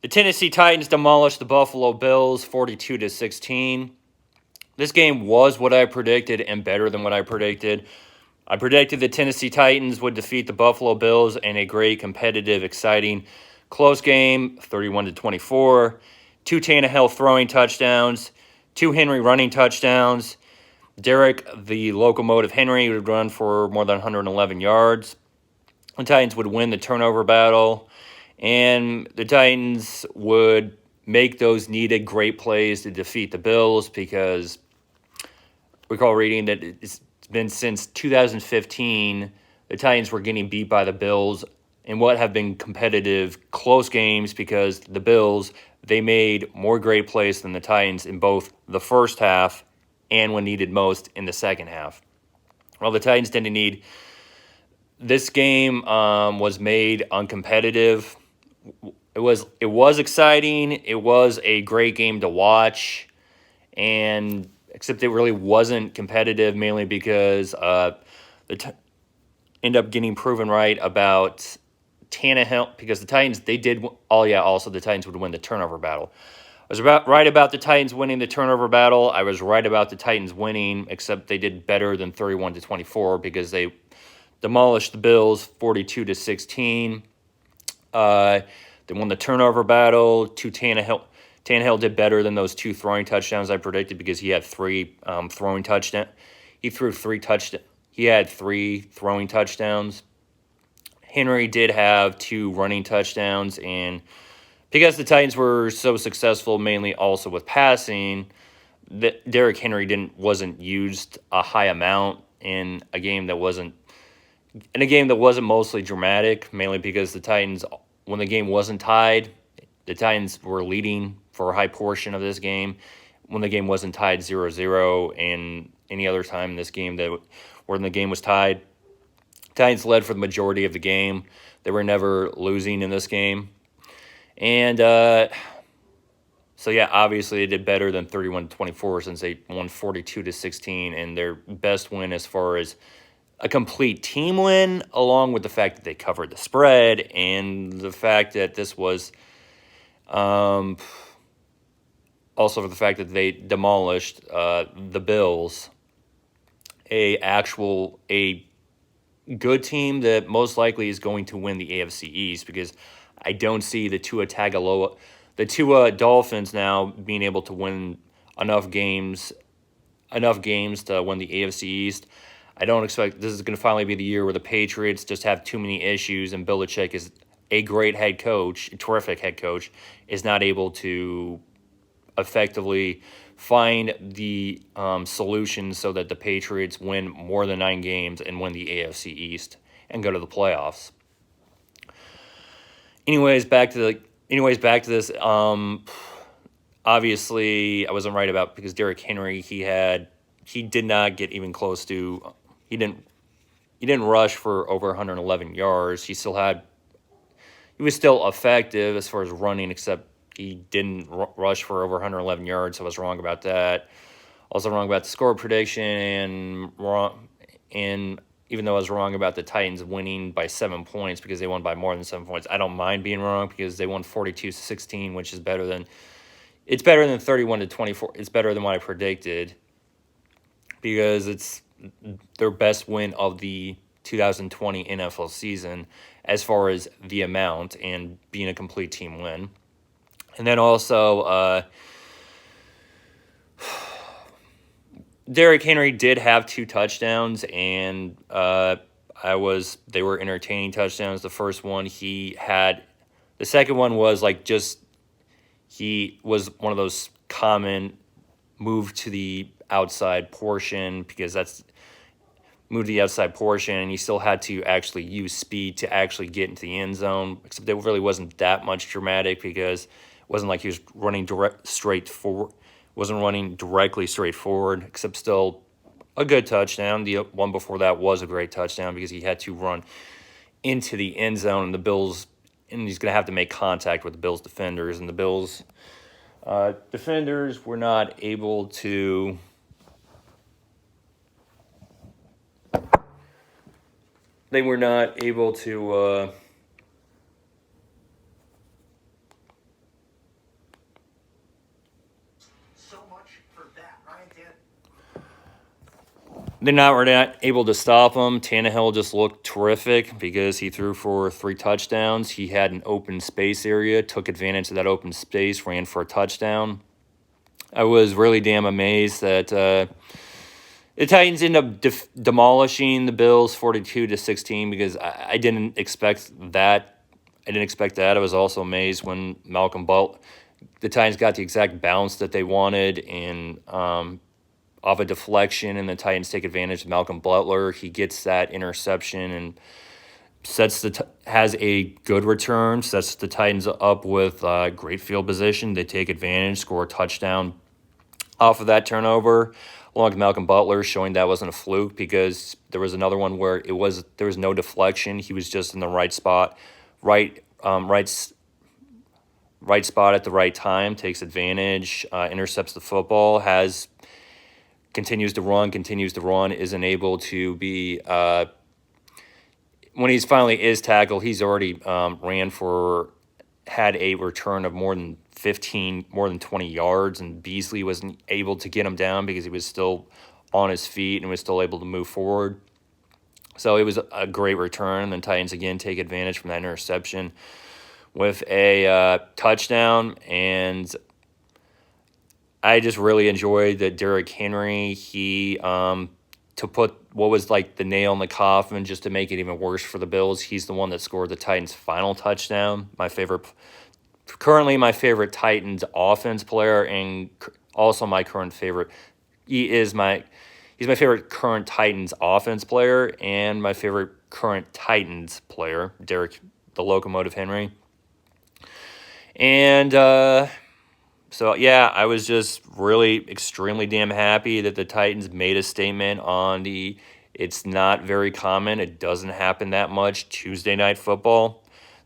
The Tennessee Titans demolished the Buffalo Bills 42-16. This game was what I predicted and better than what I predicted. I predicted the Tennessee Titans would defeat the Buffalo Bills in a great, competitive, exciting, close game, 31-24. 2 Tannehill throwing touchdowns, 2 Henry running touchdowns. Derek, the locomotive Henry, would run for more than 111 yards. The Titans would win the turnover battle, and the Titans would make those needed great plays to defeat the Bills, because recall reading that it's been since 2015 the Titans were getting beat by the Bills in what have been competitive, close games, because the Bills, they made more great plays than the Titans in both the first half and when needed most in the second half. Well, the Titans didn't need. This game was made uncompetitive. It was exciting. It was a great game to watch, and except it really wasn't competitive, mainly because end up getting proven right about Tannehill, because the Titans, they did. Oh yeah, also the Titans would win the turnover battle. I was right about the Titans winning the turnover battle. I was right about the Titans winning, except they did better than 31-24 because they demolished the Bills 42-16. They won the turnover battle. Tannehill did better than those 2 throwing touchdowns I predicted, because he had 3 throwing touchdowns. He threw 3 touchdowns. He had 3 throwing touchdowns. Henry did have 2 running touchdowns, and because the Titans were so successful, mainly also with passing, that Derrick Henry wasn't used a high amount in a game that wasn't mostly dramatic, mainly because the Titans, when the game wasn't tied, the Titans were leading for a high portion of this game. When the game wasn't tied 0-0, and any other time in this game when the game was tied, Titans led for the majority of the game. They were never losing in this game. And so, yeah, obviously they did better than 31-24 since they won 42-16, and their best win as far as a complete team win, along with the fact that they covered the spread and the fact that this was also for the fact that they demolished the Bills, a good team that most likely is going to win the AFC East, because I don't see the Tua Dolphins now being able to win enough games to win the AFC East. I don't expect this is going to finally be the year where the Patriots just have too many issues, and Belichick is a great head coach, a terrific head coach, is not able to effectively find the solution so that the Patriots win more than 9 games and win the AFC East and go to the playoffs. Anyways, back to this. Obviously, I wasn't right about, because Derrick Henry, he did not get even close to. He didn't rush for over 111 yards. He was still effective as far as running, except he didn't rush for over 111 yards. So I was wrong about that. Also wrong about the score prediction, and even though I was wrong about the Titans winning by 7 points, because they won by more than 7 points, I don't mind being wrong, because they won 42-16, which is better than 31-24. It's better than what I predicted, because it's their best win of the 2020 NFL season as far as the amount and being a complete team win. And then also, Derrick Henry did have 2 touchdowns, and they were entertaining touchdowns. The first one the second one was he was one of those common move to the outside portion, because and he still had to actually use speed to actually get into the end zone, except it really wasn't that much dramatic, because it wasn't like he was running directly straight forward, except still a good touchdown. The one before that was a great touchdown, because he had to run into the end zone, and he's going to have to make contact with the Bills defenders, and the Bills defenders were not able to. They were not able to were not able to stop him. Tannehill just looked terrific because he threw for 3 touchdowns. He had an open space area, took advantage of that open space, ran for a touchdown. I was really damn amazed that the Titans end up demolishing the Bills 42-16 because I didn't expect that. I didn't expect that. I was also amazed when the Titans got the exact bounce that they wanted and off a deflection, and the Titans take advantage of Malcolm Butler. He gets that interception and has a good return, sets the Titans up with great field position. They take advantage, score a touchdown off of that turnover, along with Malcolm Butler, showing that wasn't a fluke because there was another one where there was no deflection. He was just in the right spot, right spot at the right time, takes advantage, intercepts the football, continues to run, isn't able to be when he's finally is tackled, he's already had a return of more than 20 yards, and Beasley wasn't able to get him down because he was still on his feet and was still able to move forward. So it was a great return. And then Titans again take advantage from that interception with a touchdown. And I just really enjoyed that Derrick Henry, to put what was like the nail in the coffin, just to make it even worse for the Bills, he's the one that scored the Titans' final touchdown. Currently my favorite Titans offense player, and also my current favorite. He's my favorite current Titans offense player, and my favorite current Titans player, Derrick the Locomotive Henry. And so, yeah, I was just really extremely damn happy that the Titans made a statement on it's not very common, it doesn't happen that much, Tuesday Night Football.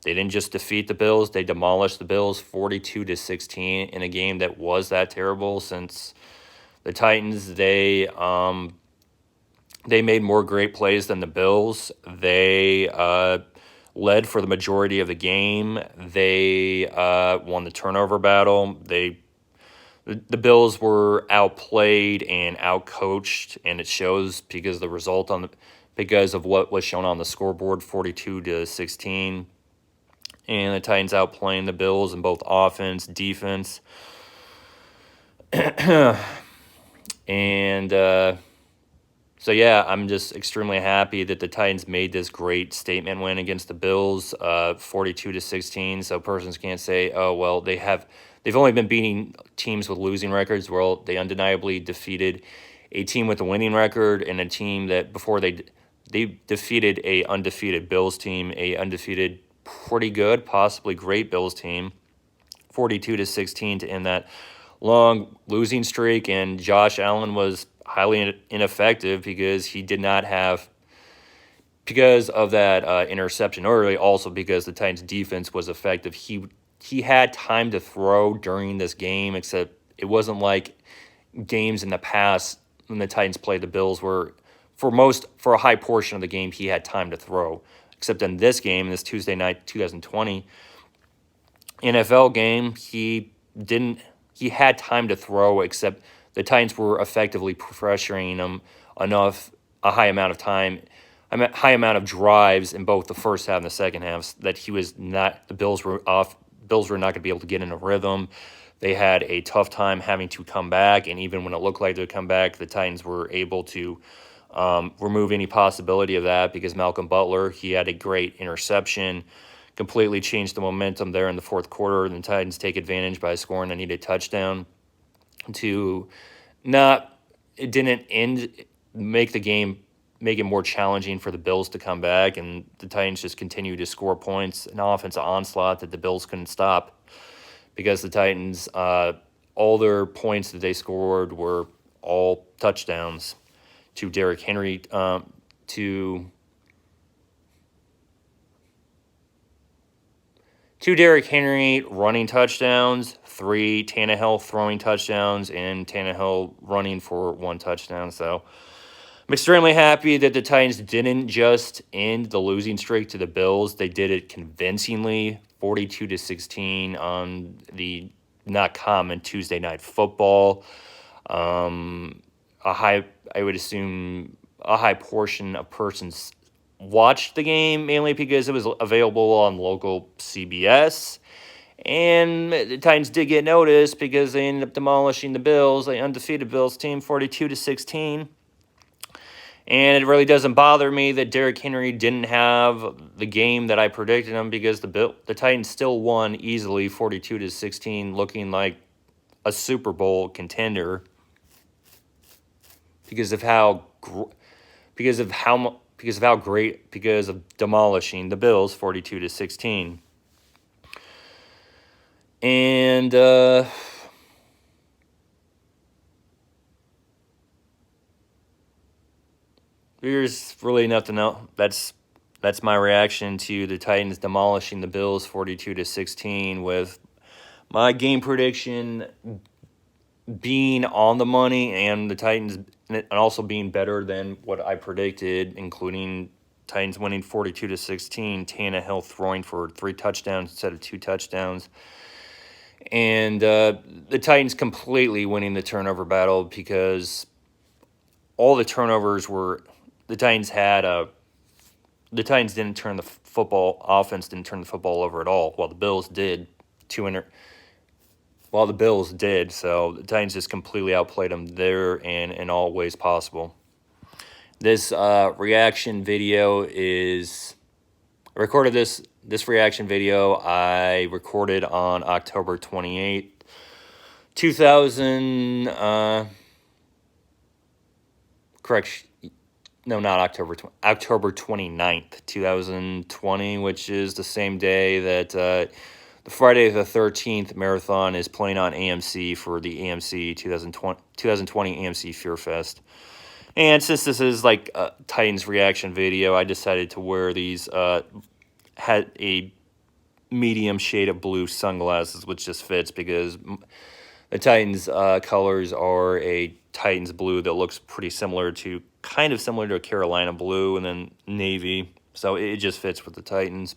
They didn't just defeat the Bills, they demolished the Bills 42-16 in a game that was that terrible, since the Titans, they made more great plays than the Bills. They led for the majority of the game. They won the turnover battle. The Bills were outplayed and outcoached, and it shows because of what was shown on the scoreboard, 42-16. And the Titans outplaying the Bills in both offense, defense. And so, yeah, I'm just extremely happy that the Titans made this great statement win against the Bills, 42-16. So persons can't say, oh, well, they've only been beating teams with losing records. Well, they undeniably defeated a team with a winning record, and a team that before they defeated a undefeated Bills team, a undefeated, pretty good, possibly great Bills team, 42-16 to end that long losing streak. And Josh Allen was highly ineffective because because of that interception early, also because the Titans defense was effective. He had time to throw during this game, except it wasn't like games in the past when the Titans played the Bills where for a high portion of the game he had time to throw. Except in this game, this Tuesday night 2020 NFL game, he had time to throw, except the Titans were effectively pressuring him a high amount of drives in both the first half and the second half, that the Bills were not going to be able to get in a rhythm. They had a tough time having to come back, and even when it looked like they would come back, the Titans were able to remove any possibility of that because Malcolm Butler, he had a great interception, completely changed the momentum there in the fourth quarter, and the Titans take advantage by scoring a needed touchdown it didn't make it more challenging for the Bills to come back, and the Titans just continued to score points, an offensive onslaught that the Bills couldn't stop because the Titans, all their points that they scored were all touchdowns to Derrick Henry, to Derrick Henry running touchdowns, 3 Tannehill throwing touchdowns, and Tannehill running for 1 touchdown. So I'm extremely happy that the Titans didn't just end the losing streak to the Bills. They did it convincingly, 42-16 on the not common Tuesday Night Football. I would assume a high portion of persons watched the game, mainly because it was available on local CBS. And the Titans did get noticed because they ended up demolishing the Bills, the undefeated Bills team, 42-16. And it really doesn't bother me that Derrick Henry didn't have the game that I predicted him, because the Titans still won easily, 42-16, looking like a Super Bowl contender because of demolishing the Bills 42-16. And there's really nothing else. That's my reaction to the Titans demolishing the Bills 42-16, with my game prediction being on the money and the Titans and also being better than what I predicted, including Titans winning 42-16, Tannehill throwing for 3 touchdowns instead of 2 touchdowns. And the Titans completely winning the turnover battle, because all the turnovers were the Titans didn't turn the football offense didn't turn the football over at all, while the Bills did. So the Titans just completely outplayed them there and in all ways possible. This reaction video is recorded. This reaction video I recorded on October 28th, 2000. October 29th, 2020, which is the same day that the Friday the 13th marathon is playing on AMC for the AMC 2020 AMC Fear Fest. And since this is like a Titans reaction video, I decided to wear these, had a medium shade of blue sunglasses, which just fits because the Titans colors are a Titans blue that looks kind of similar to a Carolina blue, and then navy. So it just fits with the Titans.